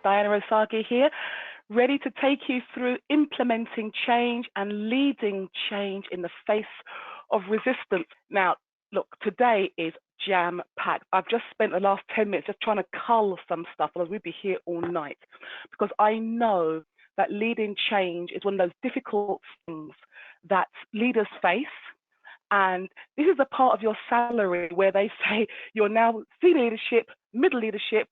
Diana Osagie here, ready to take you through implementing change and leading change in the face of resistance. Now, look, today is jam-packed. I've just spent the last 10 minutes just trying to cull some stuff, otherwise we'd be here all night, because I know that leading change is one of those difficult things that leaders face. And this is a part of your salary where they say you're now senior leadership, middle leadership,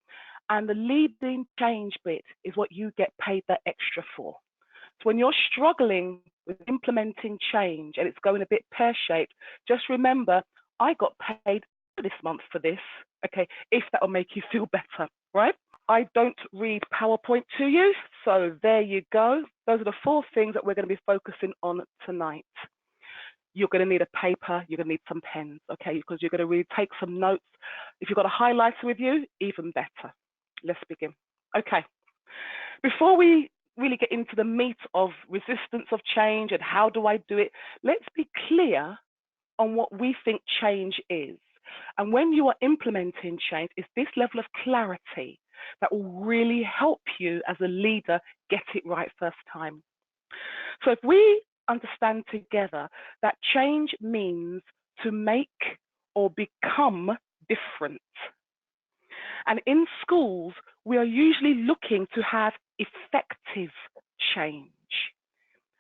and the leading change bit is what you get paid that extra for. So when you're struggling with implementing change and it's going a bit pear-shaped, just remember, I got paid this month for this, okay, if that will make you feel better, right? I don't read PowerPoint to you, so there you go. Those are the 4 things that we're going to be focusing on tonight. You're going to need a paper, you're going to need some pens, okay, because you're going to really take some notes. If you've got a highlighter with you, even better. Let's begin. Okay, before we really get into the meat of resistance of change and how do I do it, let's be clear on what we think change is. And when you are implementing change, it's this level of clarity that will really help you as a leader get it right first time. So if we understand together that change means to make or become different. And in schools, we are usually looking to have effective change.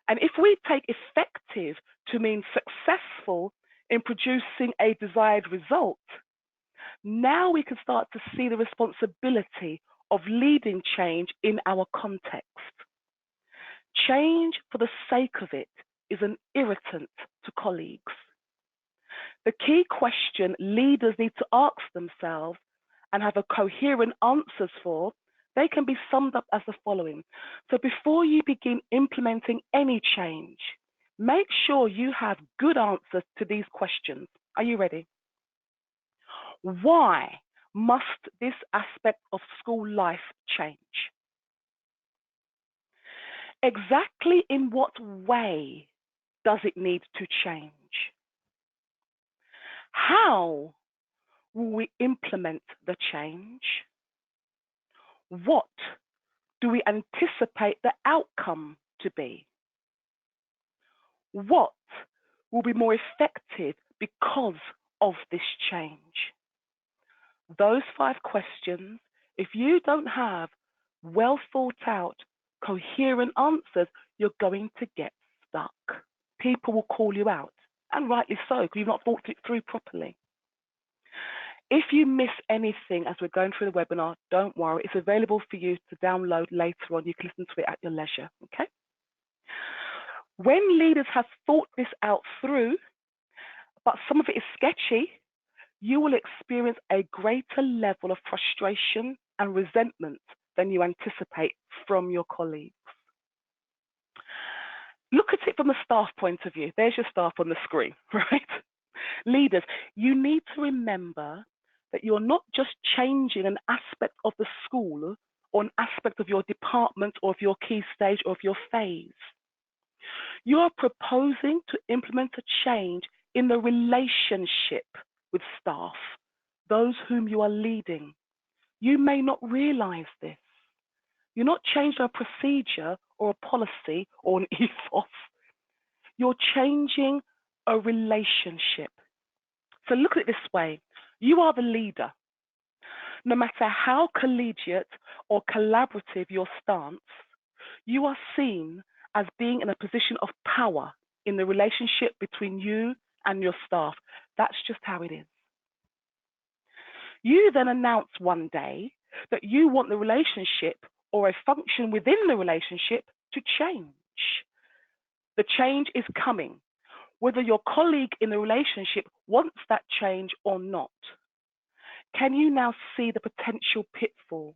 And if we take effective to mean successful in producing a desired result, now we can start to see the responsibility of leading change in our context. Change for the sake of it is an irritant to colleagues. The key question leaders need to ask themselves and have a coherent answers for, they can be summed up as the following. So before you begin implementing any change, make sure you have good answers to these questions. Are you ready? Why must this aspect of school life change? Exactly in what way does it need to change? How will we implement the change? What do we anticipate the outcome to be? What will be more effective because of this change? Those 5 questions, if you don't have well thought out, coherent answers, you're going to get stuck. People will call you out, and rightly so, because you've not thought it through properly. If you miss anything as we're going through the webinar, don't worry, it's available for you to download later on. You can listen to it at your leisure, okay? When leaders have thought this out through, but some of it is sketchy, you will experience a greater level of frustration and resentment than you anticipate from your colleagues. Look at it from a staff point of view. There's your staff on the screen, right? Leaders, you need to remember that you're not just changing an aspect of the school or an aspect of your department or of your key stage or of your phase. You are proposing to implement a change in the relationship with staff, those whom you are leading. You may not realize this. You're not changing a procedure or a policy or an ethos. You're changing a relationship. So look at it this way. You are the leader. No matter how collegiate or collaborative your stance, you are seen as being in a position of power in the relationship between you and your staff. That's just how it is. You then announce one day that you want the relationship or a function within the relationship to change. The change is coming, whether your colleague in the relationship wants that change or not. Can you now see the potential pitfall?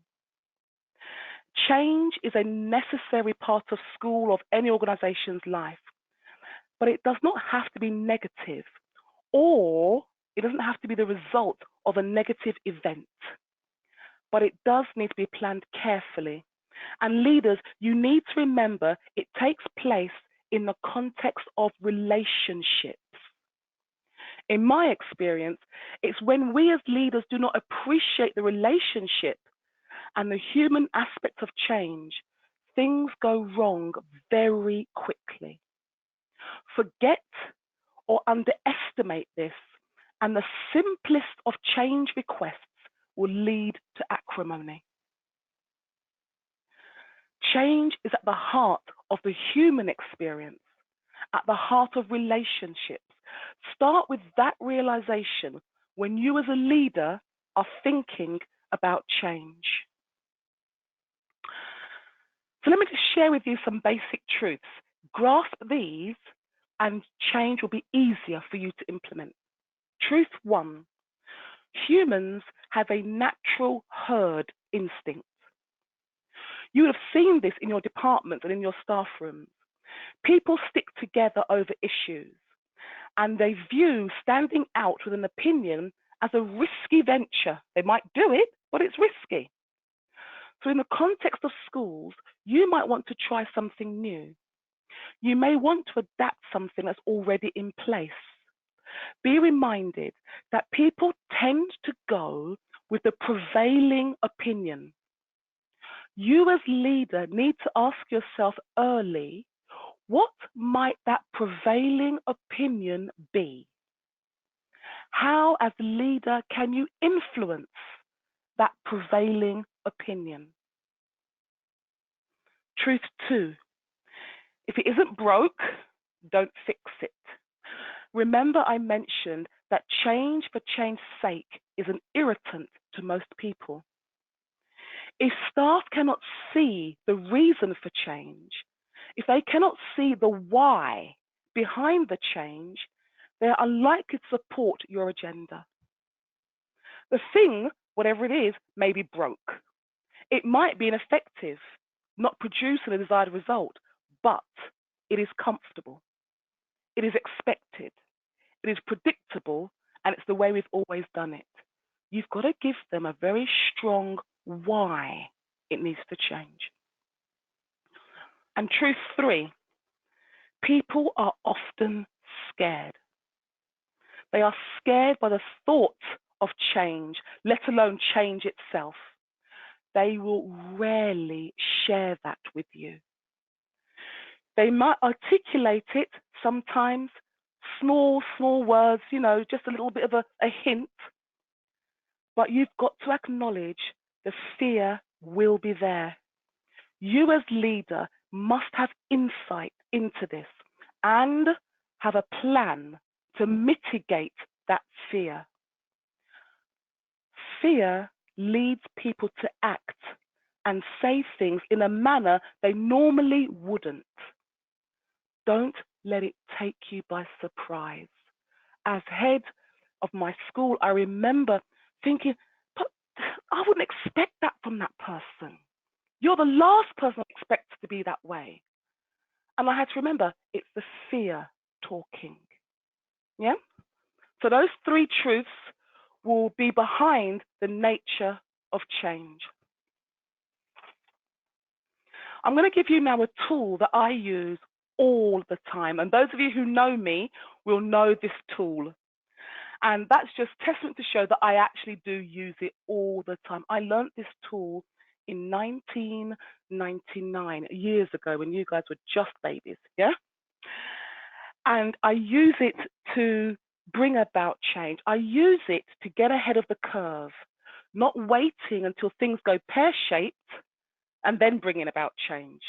Change is a necessary part of school or of any organization's life, but it does not have to be negative, or it doesn't have to be the result of a negative event, but it does need to be planned carefully. And leaders, you need to remember it takes place in the context of relationships. In my experience, it's when we as leaders do not appreciate the relationship and the human aspect of change, things go wrong very quickly. Forget or underestimate this, and the simplest of change requests will lead to acrimony. Change is at the heart of the human experience, at the heart of relationships. Start with that realization when you as a leader are thinking about change. So let me just share with you some basic truths. Grasp these and change will be easier for you to implement. Truth one, humans have a natural herd instinct. You would have seen this in your departments and in your staff rooms. People stick together over issues, and they view standing out with an opinion as a risky venture. They might do it, but it's risky. So in the context of schools, you might want to try something new. You may want to adapt something that's already in place. Be reminded that people tend to go with the prevailing opinion. You as leader need to ask yourself early, what might that prevailing opinion be? How, as a leader, can you influence that prevailing opinion? Truth two, if it isn't broke, don't fix it. Remember I mentioned that change for change's sake is an irritant to most people. If staff cannot see the reason for change, if they cannot see the why behind the change, they are unlikely to support your agenda. The thing, whatever it is, may be broke. It might be ineffective, not producing the desired result, but it is comfortable. It is expected. It is predictable, and it's the way we've always done it. You've got to give them a very strong why it needs to change. And truth three, people are often scared. They are scared by the thought of change, let alone change itself. They will rarely share that with you. They might articulate it sometimes, small words, just a little bit of a hint. But you've got to acknowledge the fear will be there. You as leader must have insight into this and have a plan to mitigate that fear. Fear leads people to act and say things in a manner they normally wouldn't. Don't let it take you by surprise. As head of my school, I remember thinking, but I wouldn't expect that from that person. You're the last person I expect to be that way. And I had to remember, it's the fear talking. Yeah? So those three truths will be behind the nature of change. I'm going to give you now a tool that I use all the time. And those of you who know me will know this tool. And that's just testament to show that I actually do use it all the time. I learned this tool in 1999, years ago, when you guys were just babies, yeah? And I use it to bring about change. I use it to get ahead of the curve, not waiting until things go pear-shaped and then bringing about change.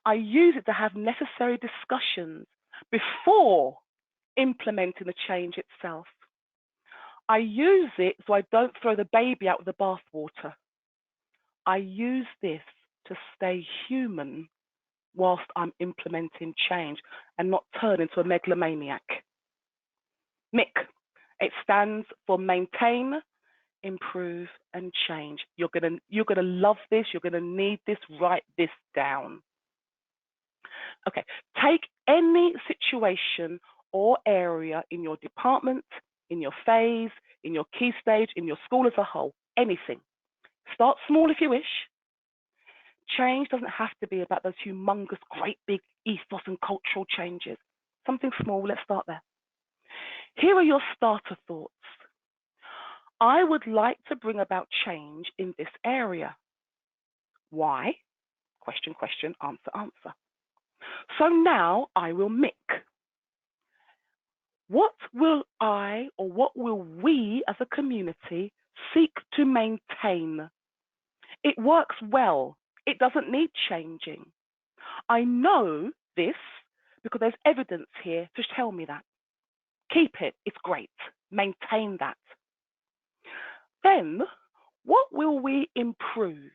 I use it to have necessary discussions before implementing the change itself. I use it so I don't throw the baby out with the bathwater. I use this to stay human whilst I'm implementing change and not turn into a megalomaniac. MIC, it stands for maintain, improve, and change. You're gonna love this. You're gonna need this. Write this down. Okay, take any situation or area in your department, in your phase, in your key stage, in your school as a whole, anything. Start small if you wish. Change doesn't have to be about those humongous, great big ethos and cultural changes. Something small, let's start there. Here are your starter thoughts. I would like to bring about change in this area. Why? Question, question, answer, answer. So now I will mick. What will I or what will we as a community seek to maintain? It works well. It doesn't need changing. I know this because there's evidence here to tell me that. Keep it. It's great. Maintain that. Then, what will we improve?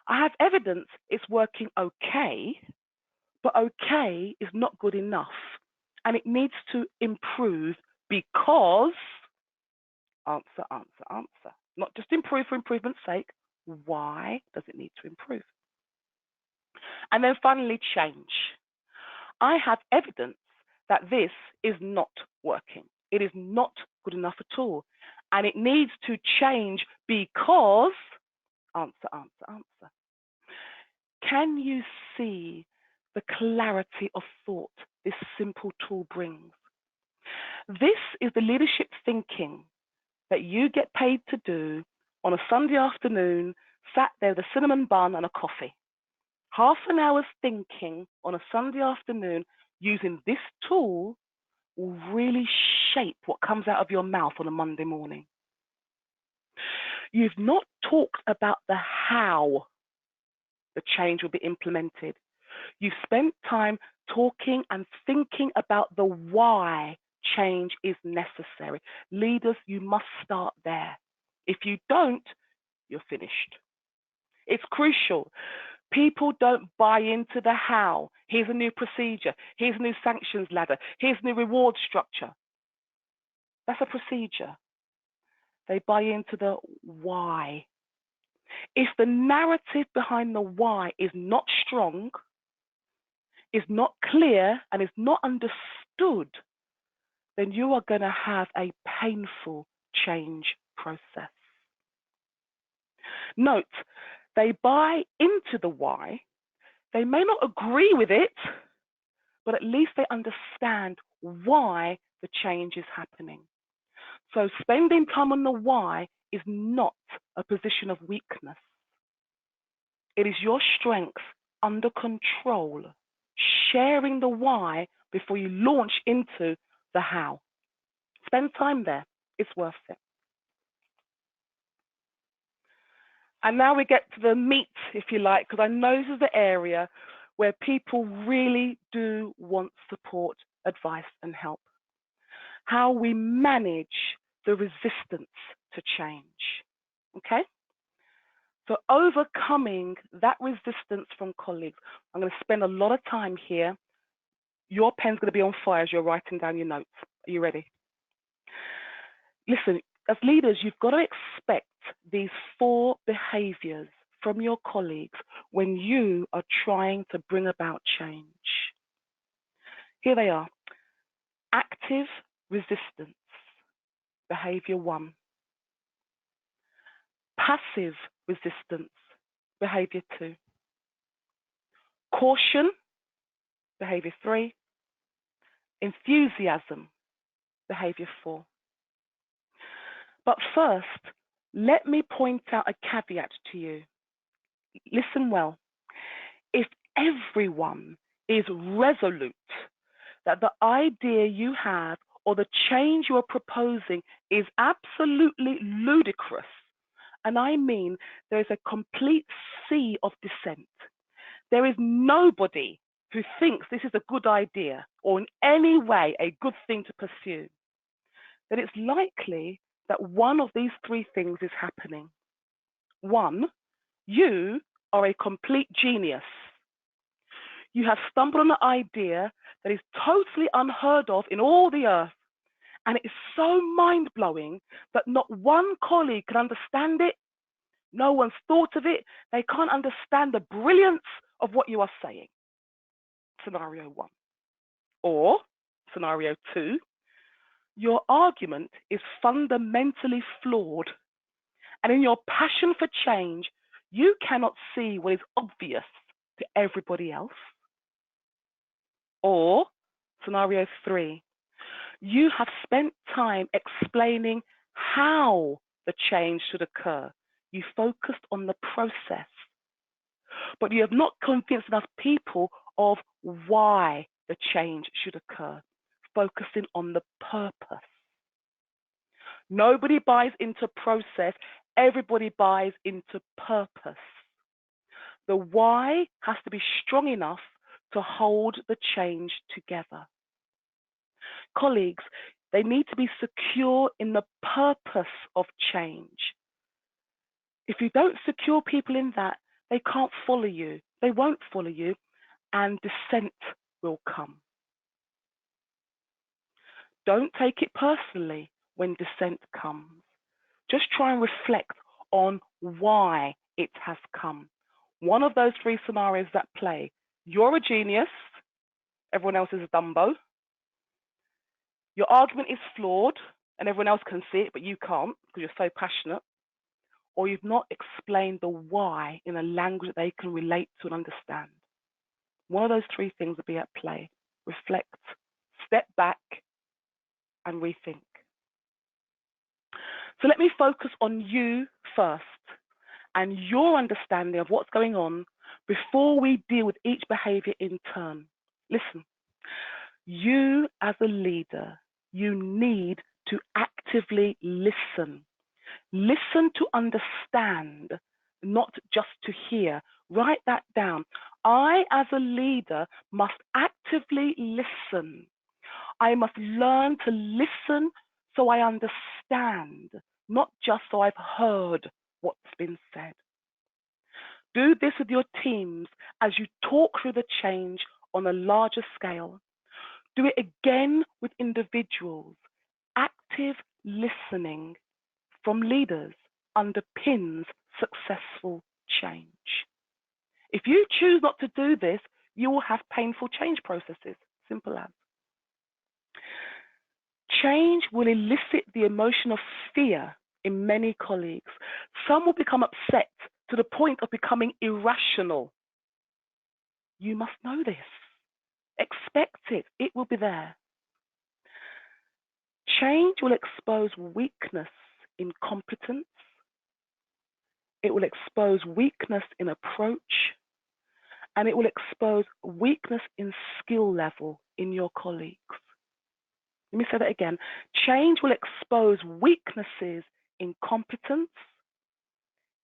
I have evidence it's working okay, but okay is not good enough. And it needs to improve because, answer, answer, answer. Not just improve for improvement's sake. Why does it need to improve? And then finally, change. I have evidence that this is not working. It is not good enough at all. And it needs to change because, answer, answer, answer. Can you see the clarity of thought this simple tool brings? This is the leadership thinking that you get paid to do on a Sunday afternoon, sat there with a cinnamon bun and a coffee. Half an hour's thinking on a Sunday afternoon using this tool will really shape what comes out of your mouth on a Monday morning. You've not talked about the how the change will be implemented. You've spent time talking and thinking about the why change is necessary. Leaders, you must start there. If you don't, you're finished. It's crucial. People don't buy into the how. Here's a new procedure. Here's a new sanctions ladder. Here's a new reward structure. That's a procedure. They buy into the why. If the narrative behind the why is not strong, is not clear, and is not understood, then you are going to have a painful change process. Note, they buy into the why. They may not agree with it, but at least they understand why the change is happening. So spending time on the why is not a position of weakness. It is your strength under control, sharing the why before you launch into the how. Spend time there. It's worth it. And now we get to the meat, if you like, because I know this is the area where people really do want support, advice, and help. How we manage the resistance to change. Okay? So overcoming that resistance from colleagues, I'm going to spend a lot of time here. Your pen's going to be on fire as you're writing down your notes. Are you ready? Listen, as leaders, you've got to expect these 4 behaviors from your colleagues when you are trying to bring about change. Here they are. Active resistance, behavior 1. Passive resistance, behavior 2. Caution, behavior 3. Enthusiasm, behavior 4. But first, let me point out a caveat to you. Listen well. If everyone is resolute that the idea you have or the change you are proposing is absolutely ludicrous, and I mean there is a complete sea of dissent, there is nobody who thinks this is a good idea or in any way a good thing to pursue, then it's likely that one of these 3 things is happening. 1, you are a complete genius. You have stumbled on an idea that is totally unheard of in all the earth, and it is so mind-blowing that not one colleague can understand it. No one's thought of it. They can't understand the brilliance of what you are saying. Scenario 1. Or scenario 2, your argument is fundamentally flawed, and in your passion for change, you cannot see what is obvious to everybody else. Or scenario 3, you have spent time explaining how the change should occur. You focused on the process, but you have not convinced enough people of why the change should occur, focusing on the purpose. Nobody buys into process, everybody buys into purpose. The why has to be strong enough to hold the change together. Colleagues, they need to be secure in the purpose of change. If you don't secure people in that, they can't follow you. They won't follow you, and dissent will come. Don't take it personally when dissent comes. Just try and reflect on why it has come. One of those three scenarios that play. You're a genius, everyone else is a Dumbo. Your argument is flawed, and everyone else can see it, but you can't because you're so passionate. Or you've not explained the why in a language that they can relate to and understand. One of those three things will be at play. Reflect, step back, and rethink. So let me focus on you first and your understanding of what's going on before we deal with each behavior in turn. Listen, you as a leader, you need to actively listen. Listen to understand, not just to hear. Write that down. I, as a leader, must actively listen. I must learn to listen so I understand, not just so I've heard what's been said. Do this with your teams as you talk through the change on a larger scale. Do it again with individuals. Active listening from leaders underpins successful change. If you choose not to do this, you will have painful change processes. Simple as. Change will elicit the emotion of fear in many colleagues. Some will become upset to the point of becoming irrational. You must know this. Expect it. It will be there. Change will expose weakness in competence. It will expose weakness in approach. And it will expose weakness in skill level in your colleagues. Let me say that again. Change will expose weaknesses in competence,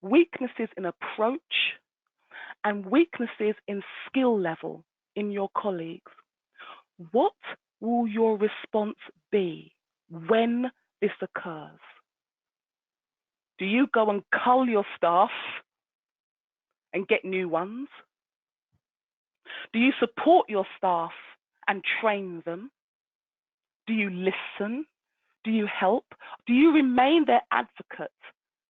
weaknesses in approach, and weaknesses in skill level in your colleagues. What will your response be when this occurs? Do you go and cull your staff and get new ones? Do you support your staff and train them? Do you listen? Do you help? Do you remain their advocate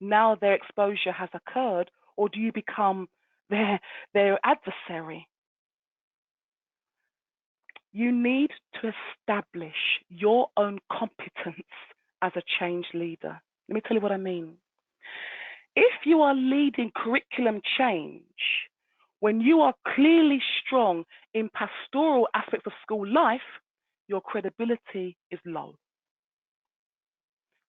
now their exposure has occurred, or do you become their adversary? You need to establish your own competence as a change leader. Let me tell you what I mean. If you are leading curriculum change, when you are clearly strong in pastoral aspects of school life, your credibility is low.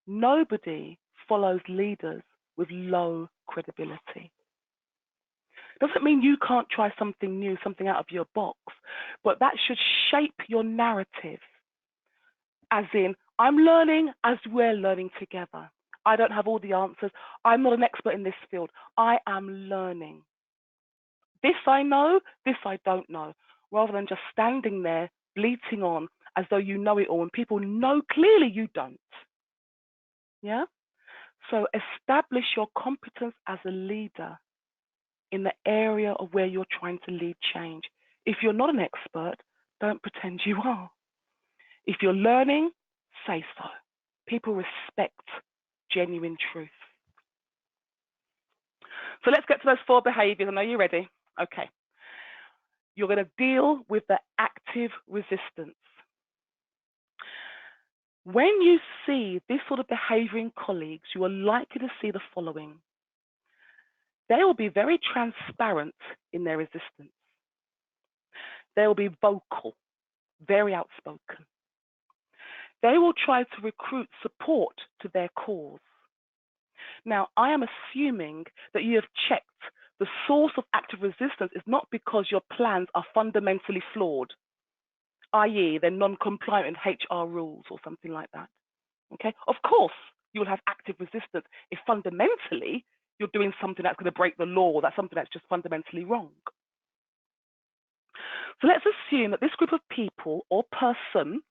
Nobody follows leaders with low credibility. Doesn't mean you can't try something new, something out of your box, but that should shape your narrative. As in, I'm learning as we're learning together. I don't have all the answers. I'm not an expert in this field. I am learning. This I know, this I don't know, rather than just standing there bleating on as though you know it all and people know clearly you don't. Yeah? So establish your competence as a leader in the area of where you're trying to lead change. If you're not an expert, don't pretend you are. If you're learning, say so. People respect genuine truth. So let's get to those 4 behaviors. I know you're ready. Okay. You're going to deal with the active resistance. When you see this sort of behavior in colleagues, you are likely to see the following. They will be very transparent in their resistance. They will be vocal, very outspoken. They will try to recruit support to their cause. Now, I am assuming that you have checked the source of active resistance is not because your plans are fundamentally flawed, i.e., they're non-compliant with HR rules or something like that. Okay, of course, you'll have active resistance if fundamentally you're doing something that's going to break the law, or that's something that's just fundamentally wrong. So let's assume that this group of people or person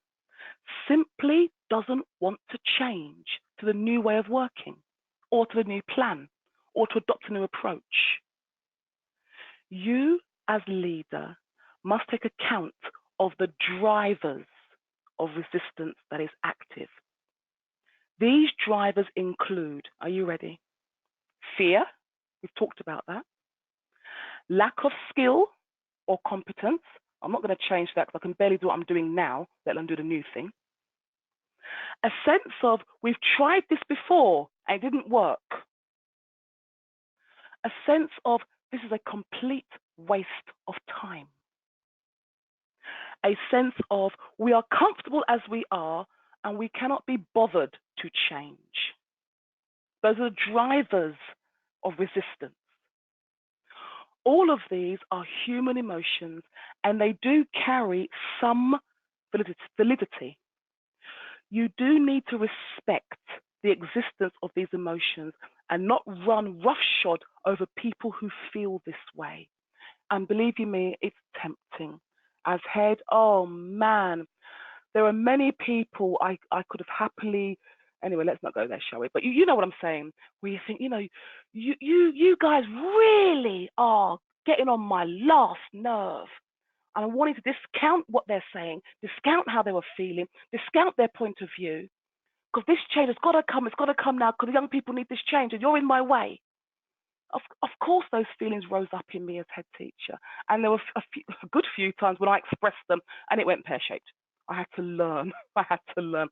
simply doesn't want to change to the new way of working, or to the new plan, or to adopt a new approach. You, as leader, must take account of the drivers of resistance that is active. These drivers include, are you ready? Fear, we've talked about that. Lack of skill or competence. I'm not going to change that because I can barely do what I'm doing now, let alone do the new thing. A sense of, we've tried this before and it didn't work. A sense of, this is a complete waste of time. A sense of, we are comfortable as we are and we cannot be bothered to change. Those are the drivers of resistance. All of these are human emotions and they do carry some validity. You do need to respect the existence of these emotions and not run roughshod over people who feel this way. And believe you me, it's tempting. As head, oh man, there are many people I could have happily, anyway, let's not go there, shall we? But you know what I'm saying. Where you think, you guys really are getting on my last nerve. And I wanted to discount what they're saying, discount how they were feeling, discount their point of view. Because this change has got to come, it's got to come now because the young people need this change and you're in my way. Of course, those feelings rose up in me as head teacher. And there were a good few times when I expressed them and it went pear-shaped. I had to learn. I had to learn.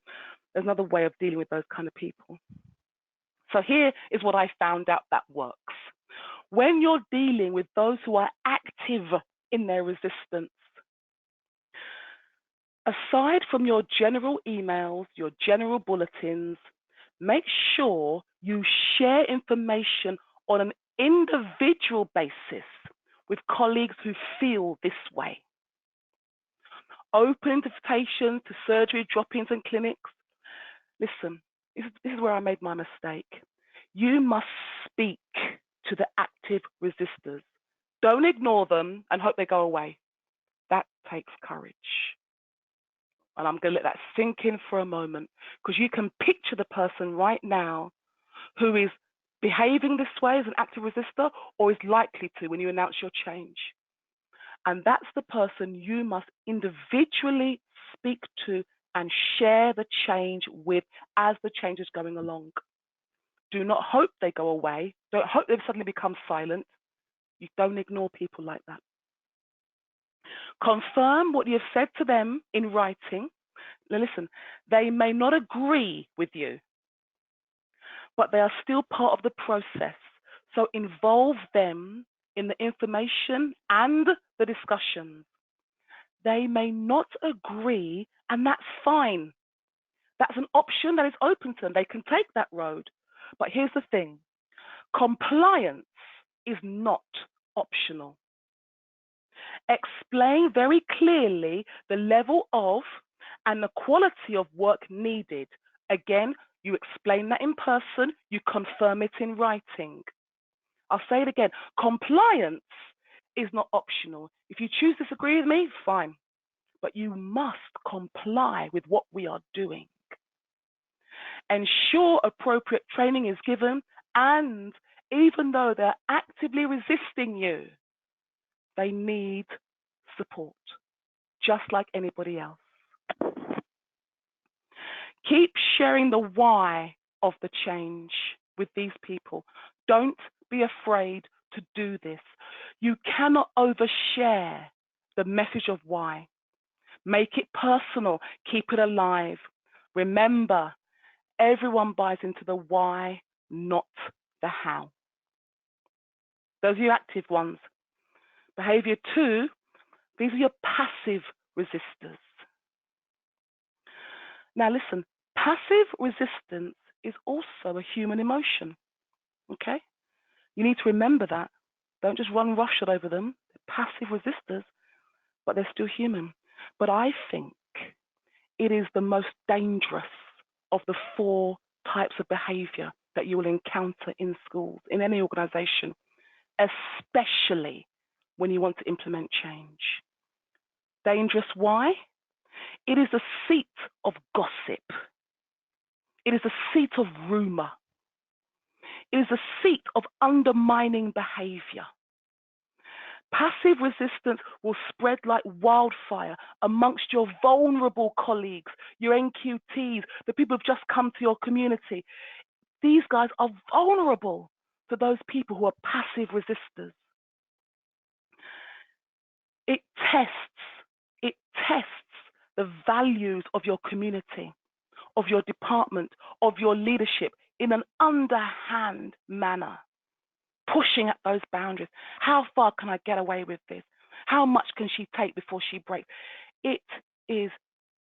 There's another way of dealing with those kind of people. So here is what I found out that works. When you're dealing with those who are active in their resistance, aside from your general emails, your general bulletins, make sure you share information on an individual basis with colleagues who feel this way. Open invitations to surgery, drop-ins and clinics. Listen, this is where I made my mistake. You must speak to the active resistors. Don't ignore them and hope they go away. That takes courage. And I'm going to let that sink in for a moment because you can picture the person right now who is behaving this way as an active resistor or is likely to when you announce your change. And that's the person you must individually speak to and share the change with as the change is going along. Do not hope they go away. Don't hope they've suddenly become silent. You don't ignore people like that. Confirm what you have said to them in writing. Now listen, they may not agree with you, but they are still part of the process. So involve them in the information and the discussions. They may not agree, and that's fine. That's an option that is open to them. They can take that road. But here's the thing. Compliance is not optional. Explain very clearly the level of and the quality of work needed. Again, you explain that in person, you confirm it in writing. I'll say it again. Compliance is not optional. If you choose to disagree with me, fine. But you must comply with what we are doing. Ensure appropriate training is given, and even though they're actively resisting you, they need support, just like anybody else. Keep sharing the why of the change with these people. Don't be afraid to do this. You cannot overshare the message of why. Make it personal. Keep it alive. Remember, everyone buys into the why, not the how. Those are your active ones. Behavior 2, these are your passive resistors. Now listen, passive resistance is also a human emotion. Okay? You need to remember that. Don't just run roughshod over them. They're passive resistors, but they're still human. But I think it is the most dangerous of the 4 types of behavior that you will encounter in schools, in any organization, especially when you want to implement change. Dangerous, why? It is a seat of gossip. It is a seat of rumor. It is a seat of undermining behavior. Passive resistance will spread like wildfire amongst your vulnerable colleagues, your NQTs, the people who've just come to your community. These guys are vulnerable to those people who are passive resistors. It tests the values of your community, of your department, of your leadership in an underhand manner, pushing at those boundaries. How far can I get away with this? How much can she take before she breaks? It is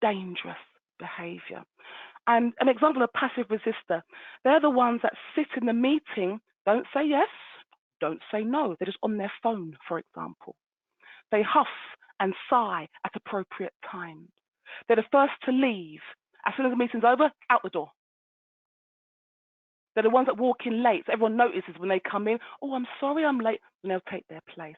dangerous behavior. And an example of a passive resistor, they're the ones that sit in the meeting, don't say yes, don't say no. They're just on their phone, for example. They huff and sigh at appropriate times. They're the first to leave. As soon as the meeting's over, out the door. They're the ones that walk in late. So everyone notices when they come in, oh, I'm sorry I'm late, and they'll take their place.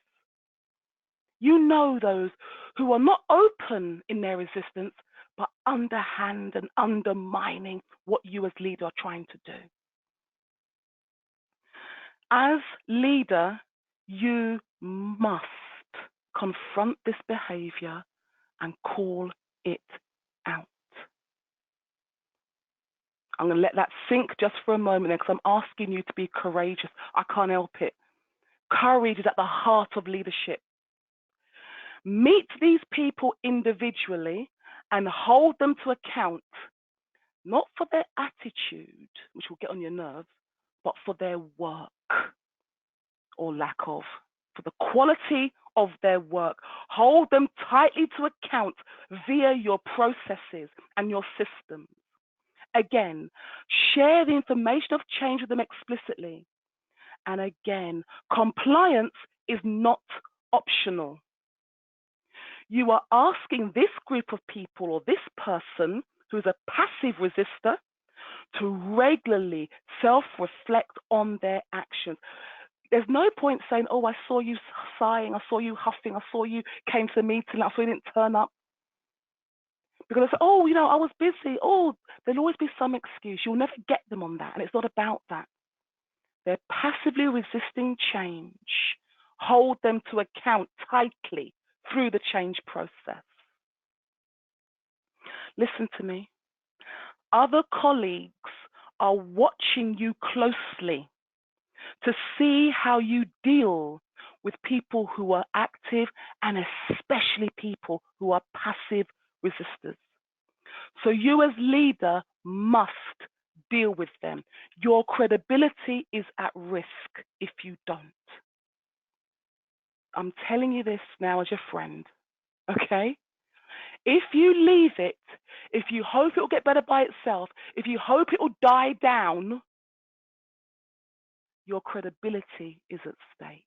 You know those who are not open in their resistance, but underhand and undermining what you as leader are trying to do. As leader, you must confront this behavior and call it out. I'm going to let that sink just for a moment because I'm asking you to be courageous. I can't help it. Courage is at the heart of leadership. Meet these people individually and hold them to account, not for their attitude, which will get on your nerves, but for their work or lack of, for the quality of their work. Hold them tightly to account via your processes and your systems. Again, share the information of change with them explicitly. And again, compliance is not optional. You are asking this group of people or this person who is a passive resistor to regularly self-reflect on their actions. There's no point saying, oh, I saw you sighing, I saw you huffing, I saw you came to the meeting, I saw you didn't turn up. Because they say, oh, you know, I was busy. Oh, there'll always be some excuse. You'll never get them on that. And it's not about that. They're passively resisting change. Hold them to account tightly through the change process. Listen to me. Other colleagues are watching you closely to see how you deal with people who are active and especially people who are passive resistors. So you as leader must deal with them. Your credibility is at risk if you don't. I'm telling you this now as your friend, okay? If you leave it, if you hope it will get better by itself, if you hope it will die down, your credibility is at stake.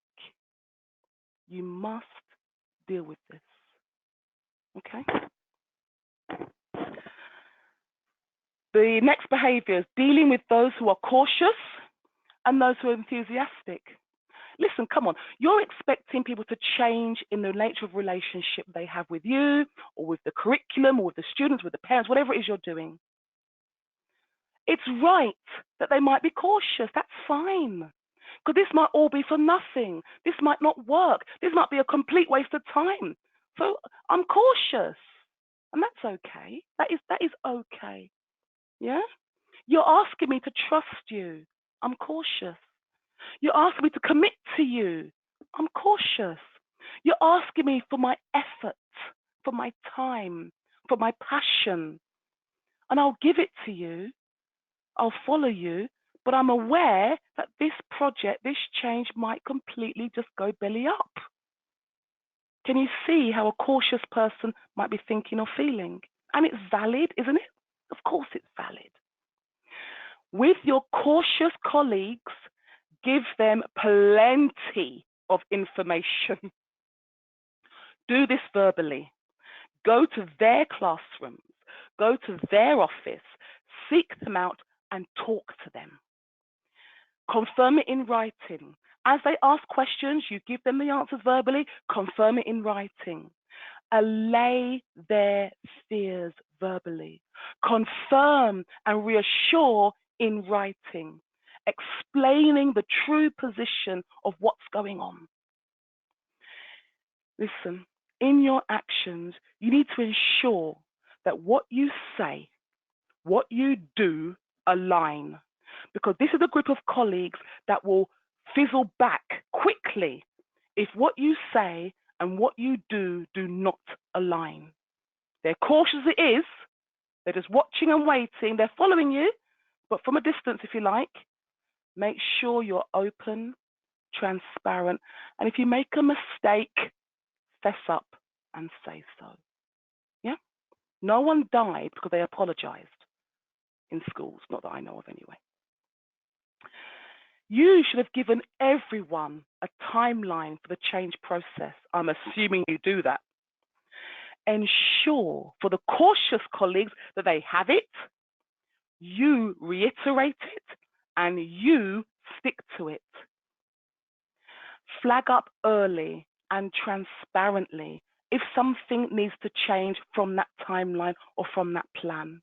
You must deal with this, okay? The next behavior is dealing with those who are cautious and those who are enthusiastic. Listen, come on. You're expecting people to change in the nature of relationship they have with you or with the curriculum or with the students, with the parents, whatever it is you're doing. It's right that they might be cautious. That's fine. Because this might all be for nothing. This might not work. This might be a complete waste of time. So I'm cautious. And that's okay. That is okay. Yeah? You're asking me to trust you. I'm cautious. You're asking me to commit to you. I'm cautious. You're asking me for my effort, for my time, for my passion. And I'll give it to you. I'll follow you. But I'm aware that this project, this change might completely just go belly up. Can you see how a cautious person might be thinking or feeling? And it's valid, isn't it? Of course it's valid. With your cautious colleagues, Give them plenty of information. Do this verbally. Go to their classrooms, go to their office, seek them out and talk to them. Confirm it in writing. As they ask questions, you give them the answers verbally, confirm it in writing. Allay their fears verbally. Confirm and reassure in writing, explaining the true position of what's going on. Listen, in your actions, you need to ensure that what you say, what you do align, because this is a group of colleagues that will fizzle back quickly if what you say and what you do not align. They're cautious as it is, they're just watching and waiting, they're following you, but from a distance if you like. Make sure you're open, transparent, and if you make a mistake, fess up and say so. Yeah? No one died because they apologized in schools, not that I know of anyway. You should have given everyone a timeline for the change process. I'm assuming you do that. Ensure for the cautious colleagues that they have it, you reiterate it, and you stick to it. Flag up early and transparently if something needs to change from that timeline or from that plan.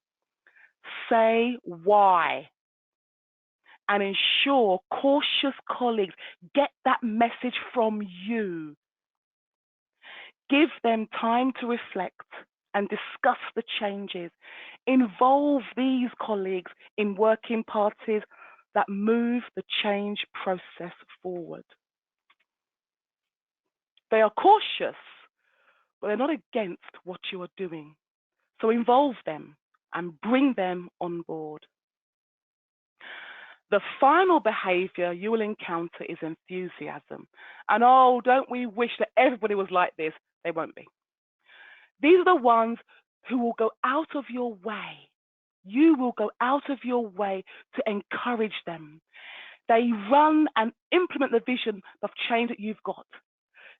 Say why, and ensure cautious colleagues get that message from you. Give them time to reflect and discuss the changes. Involve these colleagues in working parties that move the change process forward. They are cautious, but they're not against what you are doing. So involve them and bring them on board. The final behavior you will encounter is enthusiasm. And oh, don't we wish that everybody was like this? They won't be. These are the ones who will go out of your way. You will go out of your way to encourage them. They run and implement the vision of change that you've got.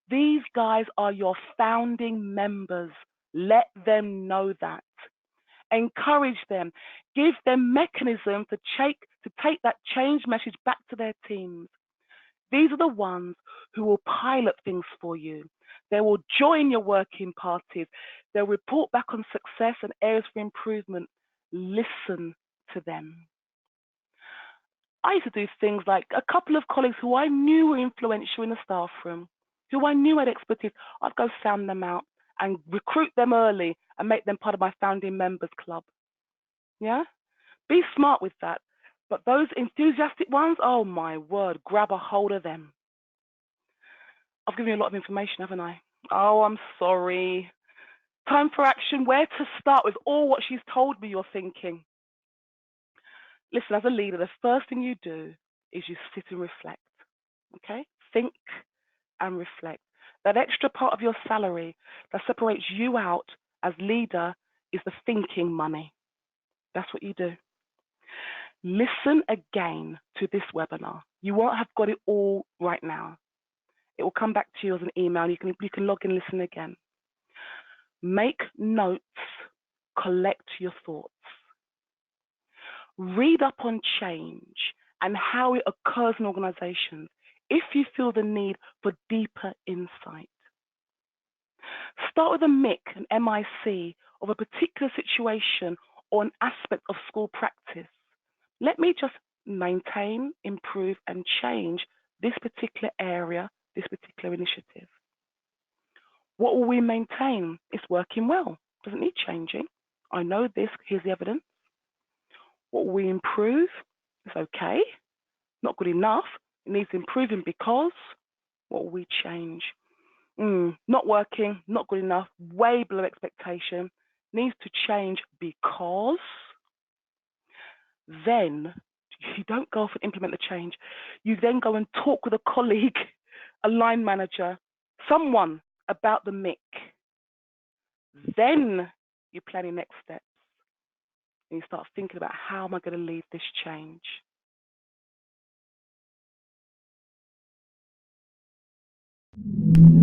These guys are your founding members. Let them know that. Encourage them. Give them mechanisms to take that change message back to their teams. These are the ones who will pilot things for you. They will join your working parties. They'll report back on success and areas for improvement. Listen to them. I used to do things like a couple of colleagues who I knew were influential in the staff room, who I knew had expertise. I'd go sound them out and recruit them early and make them part of my founding members club. Yeah? Be smart with that. But those enthusiastic ones, oh my word, grab a hold of them. I've given you a lot of information, haven't I? Oh, I'm sorry. Time for action. Where to start with all what she's told me you're thinking? Listen, as a leader, the first thing you do is you sit and reflect. Okay? Think and reflect. That extra part of your salary that separates you out as leader is the thinking money. That's what you do. Listen again to this webinar. You won't have got it all right now. It will come back to you as an email. You can log in and listen again. Make notes, collect your thoughts. Read up on change and how it occurs in organizations if you feel the need for deeper insight. Start with a MIC, an MIC, of a particular situation or an aspect of school practice. Let me just maintain, improve, and change this particular area, this particular initiative. What will we maintain? It's working well. Doesn't need changing. I know this. Here's the evidence. What will we improve? It's okay. Not good enough. It needs improving because. What will we change? Not working, not good enough, way below expectation. Needs to change because. Then you don't go off and implement the change. You then go and talk with a colleague, a line manager, someone about the MIC. Then you plan your next steps. And you start thinking about how am I going to lead this change? you.